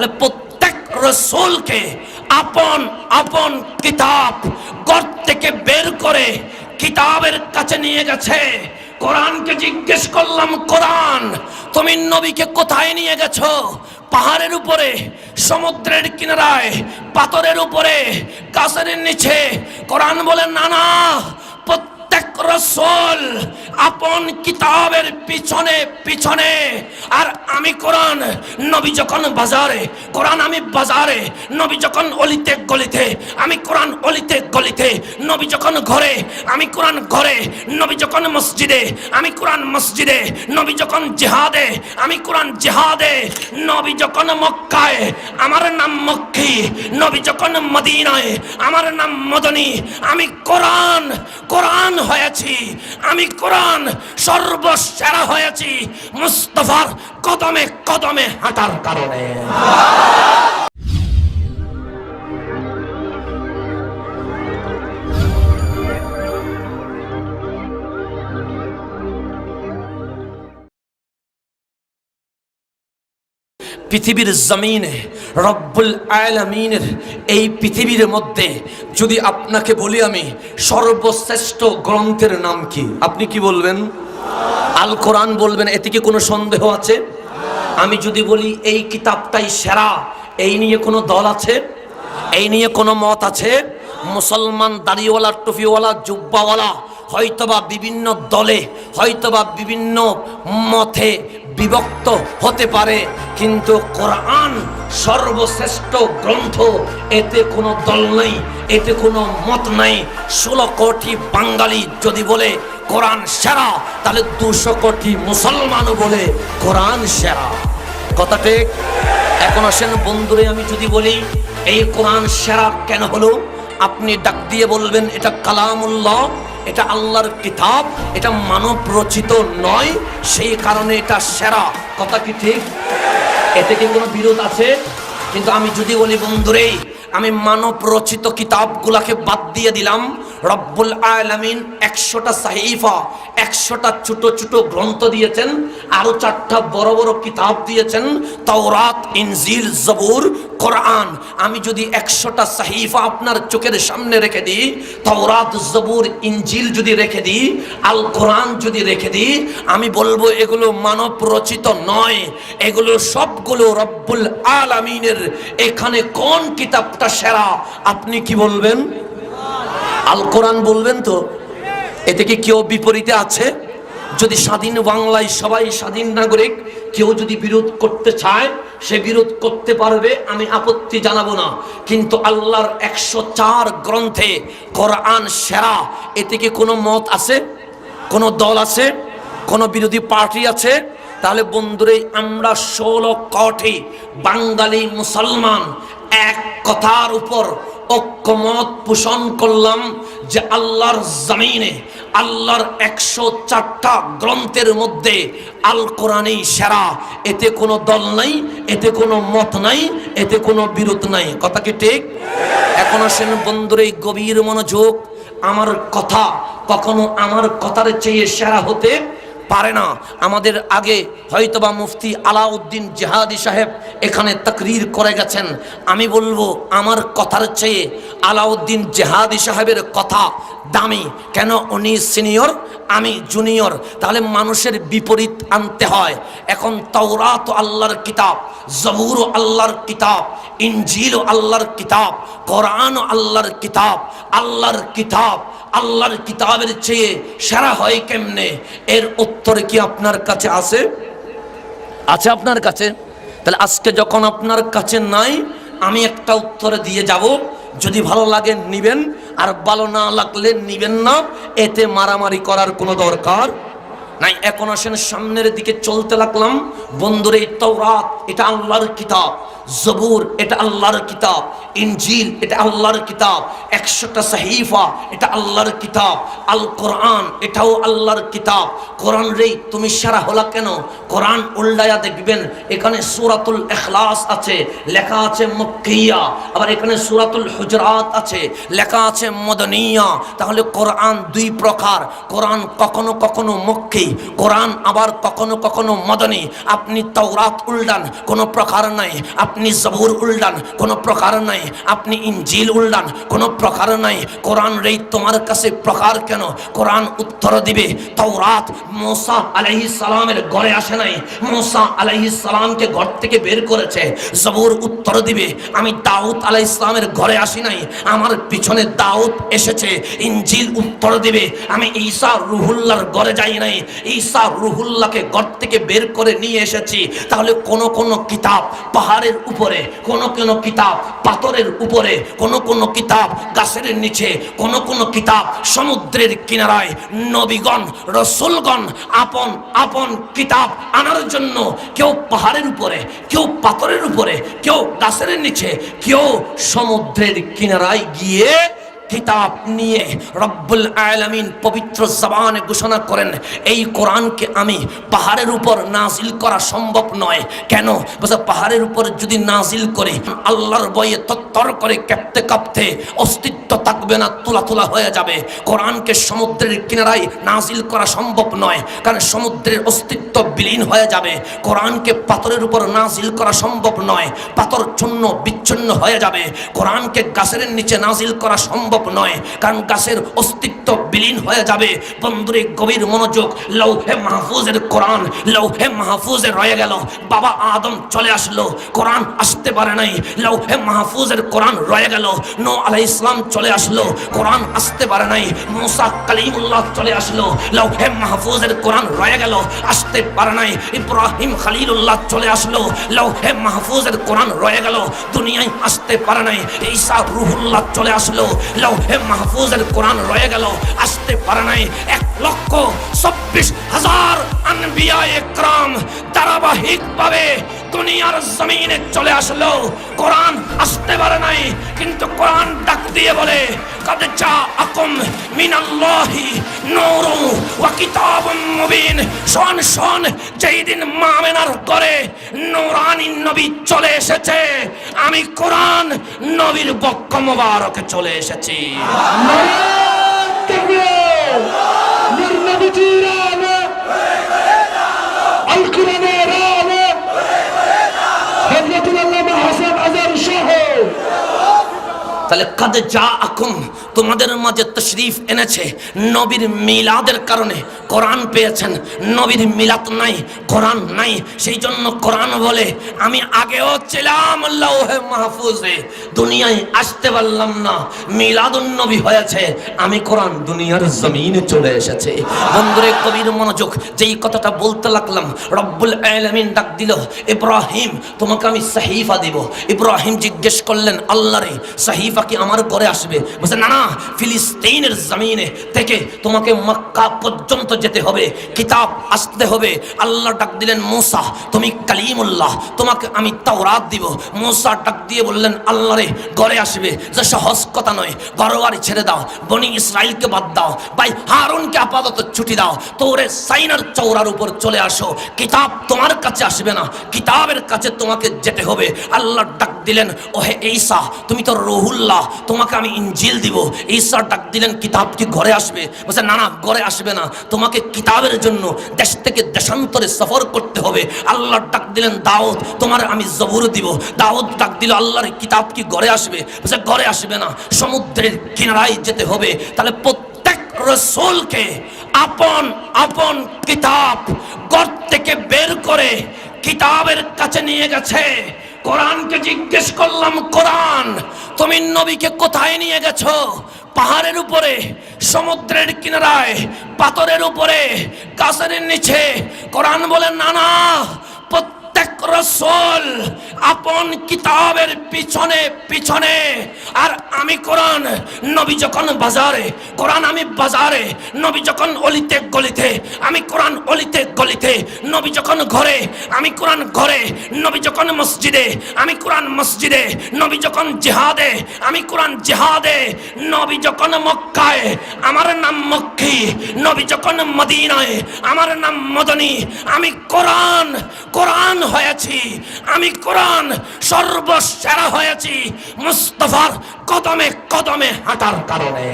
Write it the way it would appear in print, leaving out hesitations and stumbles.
তাহলে প্রত্যেক রাসূলকে আপন আপন কিতাব ঘর থেকে বের করে কিতাবের কাছে নিয়ে গেছে। কোরআনকে জিজ্ঞেস করলাম, কোরআন তুমি নবীকে কোথায় নিয়ে গেছো? পাহাড়ের উপরে, সমুদ্রের কিনারায়, পাথরের উপরে, গাছের নিচে? কোরআন বলে না না, প্রত্যেক রাসূল আপন কিতাবের পিছনে পিছনে। আর আমি কোরআন, নবী যখন বাজারে, কোরআন আমি বাজারে, নবী যখন অলিতে গলিতে, আমি কোরআন অলিতে গলিতে, নবী যখন ঘরে, আমি কোরআন ঘরে, নবী যখন মসজিদে, আমি কোরআন মসজিদে, নবী যখন জিহাদে, আমি কোরআন জিহাদে, নবী যখন মক্কায়, আমার নাম মক্কি, নবী যখন মদিনায়, আমার নাম মদনী। আমি কোরআন কোরআন হয়েছি, আমি কোরআন সর্বসেরা হয়েছি মুস্তাফার কদমে কদমে হাঁটার কারণে। পৃথিবীর জমিনে রব্বুল আলামিনের এই পৃথিবীর মধ্যে যদি আপনাকে বলি আমি সর্বশ্রেষ্ঠ গ্রন্থের নাম কি, আপনি কি বলবেন? আল কোরআন বলবেন। এতে কি কোনো সন্দেহ আছে? আমি যদি বলি এই কিতাবটাই সেরা, এই নিয়ে কোনো দল আছে? এই নিয়ে কোনো মত আছে? মুসলমান দাড়িওয়ালা, টুপিওয়ালা, জুব্বাওয়ালা হয়তোবা বিভিন্ন দলে, হয়তোবা বিভিন্ন মতে বিভক্ত হতে পারে, কিন্তু কোরআন সর্বশ্রেষ্ঠ গ্রন্থ। এতে কোনো দল নেই, এতে কোনো মত নাই। 16 কোটি বাঙালি যদি বলে কোরআন সেরা, তাহলে 200 কোটি মুসলমানও বলে কোরআন সেরা। কথা ঠিক? এখন আসেন বন্ধুরে, আমি যদি বলি এই কোরআন সেরা কেন হলো, আপনি ডাক দিয়ে বলবেন এটা কালামুল্লাহ, এটা আল্লাহর কিতাব, এটা মানব রচিত নয়, সেই কারণে এটা সেরা। কথা কি ঠিক? এতে কি কোনো বিরোধ আছে? কিন্তু আমি যদি বলি বন্ধুরে, আমি মানব রচিত কিতাবগুলাকে বাদ দিয়ে দিলাম, রব্বুল আলামিন 100টা সাহিফা, 100টা ছোট ছোট গ্রন্থ দিয়েছেন, আরো 4টা বড় বড় কিতাব দিয়েছেন, তাওরাত, ইনজিল, জবুর, কোরআন। আমি যদি 100টা সাহিফা আপনার চোখের সামনে রেখে দিই, তাওরাত, জবুর, ইনজিল যদি রেখে দিই, আল কোরআন যদি রেখে দিই, আমি বলবো এগুলো মানব রচিত নয়, এগুলো সবগুলো রব্বুল আলামিনের। এখানে কোন কিতাবটা সেরা? আপনি কি বলবেন? আল কোরআন বলবেন তো? এতে কি কেউ বিপরীতে আছে? যদি স্বাধীন বাংলায় সবাই স্বাধীন নাগরিক, কেউ যদি বিরোধ করতে চায় সে বিরোধ করতে পারবে, আমি আপত্তি জানাবো না। কিন্তু আল্লাহর 104 গ্রন্থে কোরআন সেরা, এতে কি কোনো মত আছে? কোনো দল আছে? কোনো বিরোধী পার্টি আছে? তাহলে বন্ধুরে, আমরা 16 কোটি বাঙালি মুসলমান এক কথার উপর ঐক্যমত পোষণ করলাম যে আল্লাহর জমিনে আল্লাহর 104টা গ্রন্থের মধ্যে আল কোরআনই সেরা। এতে কোনো দল নাই, এতে কোনো মত নাই, এতে কোনো বিরোধ নাই। কথা কি ঠিক? এখন আসেন বন্ধুরে, গভীর মনোযোগ। আমার কথা কখনো আমার কথার চেয়ে সেরা হতে পারে না। আমাদের আগে হয়তোবা মুফতি আলাউদ্দিন জিহাদি সাহেব এখানে তাকরীর করে গেছেন। আমি বলবো আমার কথার চেয়ে আলাউদ্দিন জিহাদি সাহেবের কথা দামি। কেন? উনি সিনিয়র, আমি জুনিয়র। তাহলে মানুষের বিপরীত আনতে হয়। এখন তাওরাত আল্লাহর কিতাব, জবুর আল্লাহর কিতাব, ইনজিল আল্লাহর কিতাব, কোরআন আল্লাহর কিতাব। আল্লাহর কিতাব আল্লাহর কিতাবের চেয়ে সেরা হয় কেমনে? এর উত্তর কি আপনার কাছে আছে? আছে আপনার কাছে? তাহলে আজকে যখন আপনার কাছে নাই, আমি একটা উত্তরে দিয়ে যাব। যদি ভালো লাগে নিবেন, আর ভালো না লাগলে নিবেন না। এতে মারামারি করার কোনো দরকার নাই। এখন আসেন সামনের দিকে চলতে লাগলাম। বন্ধুরে, তাওরাত এটা আল্লাহর কিতাব, জবুর এটা আল্লাহর কিতাব, ইনজিল এটা আল্লাহর কিতাব, 100টা সাহিফা এটা আল্লাহর কিতাব, আল কোরআন এটাও আল্লাহর কিতাব। কোরআন রে তুমি সেরা হলা কেন? কোরআন উল্টায়া দেখবেন, এখানে সূরাতুল ইখলাস আছে, লেখা আছে মক্কিয়া। আবার এখানে সূরাতুল হুজরাত আছে, লেখা আছে মদনিয়া। তাহলে কোরআন দুই প্রকার। কোরআন কখনো কখনো মক্কি, কোরআন আবার কখনো কখনো মদনী। আপনি তাওরাত উল্টান, কোনো প্রকার নাই। আপনি জবুর উল্টান, কোনো প্রকার নাই। আপনি ইনজিল উল্টান, কোনো প্রকার নাই। কোরআন রে তোমার কাছে প্রকার কেন? কোরআন উত্তর দিবে, তাওরাত মুসা আলাইহিস সালামের ঘরে আসে নাই, মুসা আলাইহিস সালামকে ঘর থেকে বের করেছে। জবুর উত্তর দিবে, আমি দাউদ আলাইহিস সালামের ঘরে আসি নাই, আমার পিছনে দাউদ এসেছে। ইনজিল উত্তর দিবে, আমি ঈসা রুহুল্লাহর ঘরে যাই নাই, ঈসা রুহুল্লাহকে ঘর থেকে বের করে নিয়ে এসেছি। তাহলে কোন কোন কিতাব পাহাড়ের উপরে, কোন কোন কিতাব পাথরের উপরে, কোন কোন কিতাব গাছের নিচে, কোন কোন কিতাব সমুদ্রের কিনারায়। নবীগণ রাসূলগণ আপন আপন কিতাব আনার জন্য কেউ পাহাড়ের উপরে, কেউ পাথরের উপরে, কেউ গাছের নিচে, কেউ সমুদ্রের কিনারায় গিয়ে কিতাব নিয়ে রব্বুল আলামিন পবিত্র জবানে ঘোষণা করেন, এই কোরআনকে আমি পাহাড়ের উপর নাজিল করা সম্ভব নয়। কেন? বলছে পাহাড়ের উপর যদি নাজিল করি, আল্লাহর ভয়ে তত্তর করে কাঁপতে কাঁপতে অস্তিত্ব থাকবে না, তোলা তোলা হয়ে যাবে। কোরআনকে সমুদ্রের কিনারায় নাজিল করা সম্ভব নয়, কারণ সমুদ্রের অস্তিত্ব বিলীন হয়ে যাবে। কোরআনকে পাথরের উপর নাজিল করা সম্ভব নয়, পাথর চূর্ণ বিচ্ছিন্ন হয়ে যাবে। কোরআনকে গাছের নিচে নাজিল করা সম্ভব নয়, কারণ গাছের অস্তিত্ব বিলীন হয়ে যাবে। বন্ধুরে গভীর মনোযোগ, লৌহে মাহফুজের কোরআন লৌহে মাহফুজে রয়ে গেল। বাবা আদম চলে আসলো, কোরআন আসতে পারে নাই, লৌহে মাহফুজের কোরআন রয়ে গেল। নূহ আলাইহিস সালাম চলে আসলো, কোরআন আসতে পারে নাই। মুসা কালিমুল্লাহ চলে আসলো, লৌহে মাহফুজের কোরআন রয়ে গেল, আসতে পারে নাই। ইব্রাহিম খলিলুল্লাহ চলে আসলো, লৌহে মাহফুজের কোরআন রয়ে গেল, দুনিয়ায় আসতে পারে নাই। ঈসা রুহুল্লাহ চলে আসলো, লৌহে মাহফুজের কোরআন রয়ে গেল, আসতে পারে নাই। 1,26,000 আনবিয়া একরাম ধারাবাহিকভাবে দুনিয়ার জমিনে চলে আসলো, কোরআন আসতে পারে নাই। কিন্তু কোরআন ডাক দিয়ে বলে, কাদ জাআকুম মিনাল্লাহি নূরুন ওয়া কিতাবুম মুবিন। শোন শোন, যেই দিন মামেনার করে নূরানী নবী চলে এসেছে, আমি কোরআন নবীর বক্ষ মোবারকে চলে এসেছি। তাহলে কাদ জাআকুম, তোমাদের মাঝে তশরিফ এনেছে নবীর মিলাদের কারণে কোরআন পেয়েছেন। নবীর মিলাদ নাই, কোরআন নাই, সেই জন্য কোরআন বলে আমি আগেও ছিলাম লৌহে মাহফুজে, দুনিয়ায় আসতে পারলাম না, মিলাদুন নবী হয়েছে, আমি কোরআন দুনিয়ার জমিনে চলে এসেছে। বন্ধুরে গভীর মনোযোগ, যেই কথাটা বলতে লাগলাম, রব্বুল আলামিন ডাক দিল, ইব্রাহিম তোমাকে আমি সাহিফা দিব। ইব্রাহিম জিজ্ঞেস করলেন, আল্লাহ রে সাহিফা কি আমার ঘরে আসবে? বলছে না না, ফিলিস্তিনের জমিনে থেকে তোমাকে মক্কা পর্যন্ত যেতে হবে, কিতাব আসতে হবে। আল্লাহ ডাক দিলেন, মুসা তুমি কালিমুল্লাহ, তোমাকে আমি তাওরাত দিব। মুসা ডাক দিয়ে বললেন, আল্লাহ রে ঘরে আসবে, যে সহজ কথা নয়, ঘরবাড়ি ছেড়ে দাও, বনি ইসরাইলকে বাদ দাও, ভাই হারুনকে আপাতত ছুটি দাও, তোরে সাইনার চৌরার উপর চলে আসো, কিতাব তোমার কাছে আসবে না, কিতাবের কাছে তোমাকে যেতে হবে। আল্লাহ ডাক দিলেন, ওহে ঈসা তুমি তো রুহুল্লাহ, তোমাকে আমি ইনজিল দিব। ঈসা ডাক দিলেন, কিতাব কি ঘরে আসবে? বলছে না না, ঘরে আসবে না, তোমাকে কিতাবের জন্য দেশ থেকে দেশান্তরে সফর করতে হবে। আল্লাহ ডাক দিলেন, দাউদ তোমার আমি জবুর দিব। দাউদ ডাক দিল, আল্লাহর কিতাব কি ঘরে আসবে? বলছে ঘরে আসবে না, সমুদ্রের কিনারায় যেতে হবে। তাহলে প্রত্যেক রাসূলকে আপন আপন কিতাব ঘর থেকে বের করে কিতাবের কাছে নিয়ে গেছে। কোরআনকে জিজ্ঞেস করলাম, কোরআন তুমি নবীকে কোথায় নিয়ে গেছো? পাহাড়ের উপরে, সমুদ্রের কিনারায়, পাথরের উপরে, গাছের নিচে? কোরআন বলে না না, প্রত্যেক রাসূল আপন কিতাবের পিছনে পিছনে। আর আমি কোরআন, নবী যখন বাজারে, কোরআন আমি বাজারে, নবী যখন অলিতে গলিতে, আমি কোরআন অলিতে গলিতে, নবী যখন ঘরে, আমি কোরআন ঘরে, নবী যখন মসজিদে, আমি কোরআন মসজিদে, নবী যখন জিহাদে, আমি কোরআন জিহাদে, নবী যখন মক্কায়, আমার নাম মক্কি, নবী যখন মদিনায়, আমার নাম মদনী। আমি কোরআন কোরআন হয়েছি, আমি কোরআন সর্বসেরা হয়েছি মুস্তাফার কদমে কদমে হাঁটার কারণে।